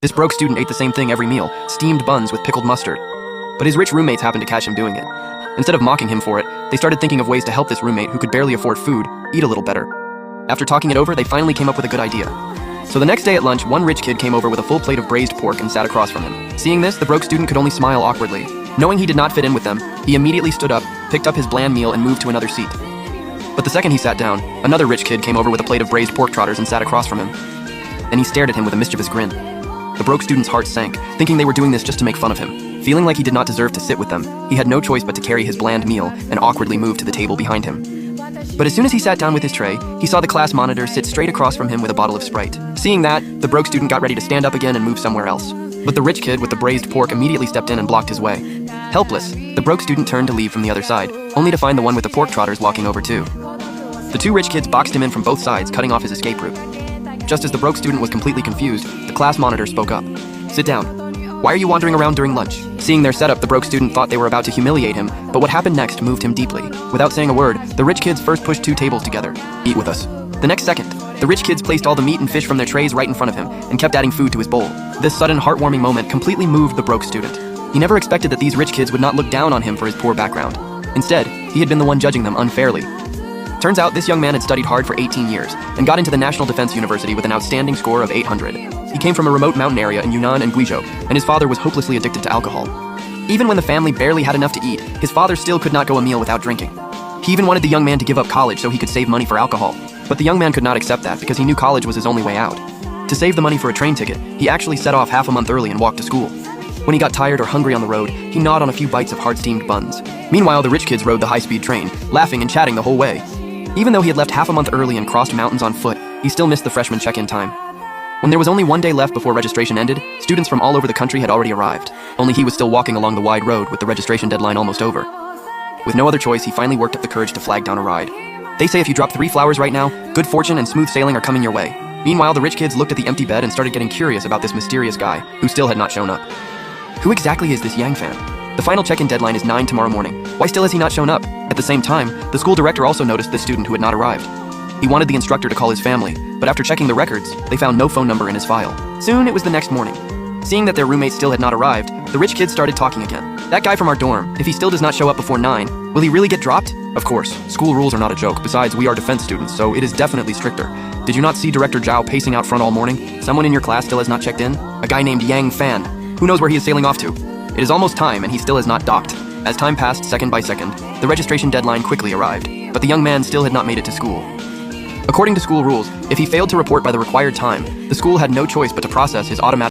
This broke student ate the same thing every meal, steamed buns with pickled mustard. But his rich roommates happened to catch him doing it. Instead of mocking him for it, they started thinking of ways to help this roommate who could barely afford food eat a little better. After talking it over, they finally came up with a good idea. So the next day at lunch, one rich kid came over with a full plate of braised pork and sat across from him. Seeing this, the broke student could only smile awkwardly. Knowing he did not fit in with them, he immediately stood up, picked up his bland meal, and moved to another seat. But the second he sat down, another rich kid came over with a plate of braised pork trotters and sat across from him. Then he stared at him with a mischievous grin. The broke student's heart sank, thinking they were doing this just to make fun of him. Feeling like he did not deserve to sit with them, he had no choice but to carry his bland meal and awkwardly move to the table behind him. But as soon as he sat down with his tray, he saw the class monitor sit straight across from him with a bottle of Sprite. Seeing that, the broke student got ready to stand up again and move somewhere else. But the rich kid with the braised pork immediately stepped in and blocked his way. Helpless, the broke student turned to leave from the other side, only to find the one with the pork trotters walking over too. The two rich kids boxed him in from both sides, cutting off his escape route. Just as the broke student was completely confused, the class monitor spoke up. "Sit down. Why are you wandering around during lunch?" Seeing their setup, the broke student thought they were about to humiliate him, but what happened next moved him deeply. Without saying a word, the rich kids first pushed two tables together. "Eat with us." The next second, the rich kids placed all the meat and fish from their trays right in front of him and kept adding food to his bowl. This sudden heartwarming moment completely moved the broke student. He never expected that these rich kids would not look down on him for his poor background. Instead, he had been the one judging them unfairly. Turns out this young man had studied hard for 18 years and got into the National Defense University with an outstanding score of 800. He came from a remote mountain area in Yunnan and Guizhou, and his father was hopelessly addicted to alcohol. Even when the family barely had enough to eat, his father still could not go a meal without drinking. He even wanted the young man to give up college so he could save money for alcohol. But the young man could not accept that because he knew college was his only way out. To save the money for a train ticket, he actually set off half a month early and walked to school. When he got tired or hungry on the road, he gnawed on a few bites of hard-steamed buns. Meanwhile, the rich kids rode the high-speed train, laughing and chatting the whole way. Even though he had left half a month early and crossed mountains on foot, he still missed the freshman check-in time. When there was only one day left before registration ended, students from all over the country had already arrived. Only he was still walking along the wide road with the registration deadline almost over. With no other choice, he finally worked up the courage to flag down a ride. They say if you drop 3 flowers right now, good fortune and smooth sailing are coming your way. Meanwhile, the rich kids looked at the empty bed and started getting curious about this mysterious guy, who still had not shown up. Who exactly is this Yang fan? The final check-in deadline is 9 tomorrow morning. Why still has he not shown up? At the same time, the school director also noticed this student who had not arrived. He wanted the instructor to call his family, but after checking the records, they found no phone number in his file. Soon, it was the next morning. Seeing that their roommate still had not arrived, the rich kids started talking again. "That guy from our dorm, if he still does not show up before 9, will he really get dropped?" "Of course, school rules are not a joke. Besides, we are defense students, so it is definitely stricter. Did you not see Director Zhao pacing out front all morning? Someone in your class still has not checked in? A guy named Yang Fan. Who knows where he is sailing off to? It is almost time, and he still has not docked." As time passed second by second, the registration deadline quickly arrived, but the young man still had not made it to school. According to school rules, if he failed to report by the required time, the school had no choice but to process his automatic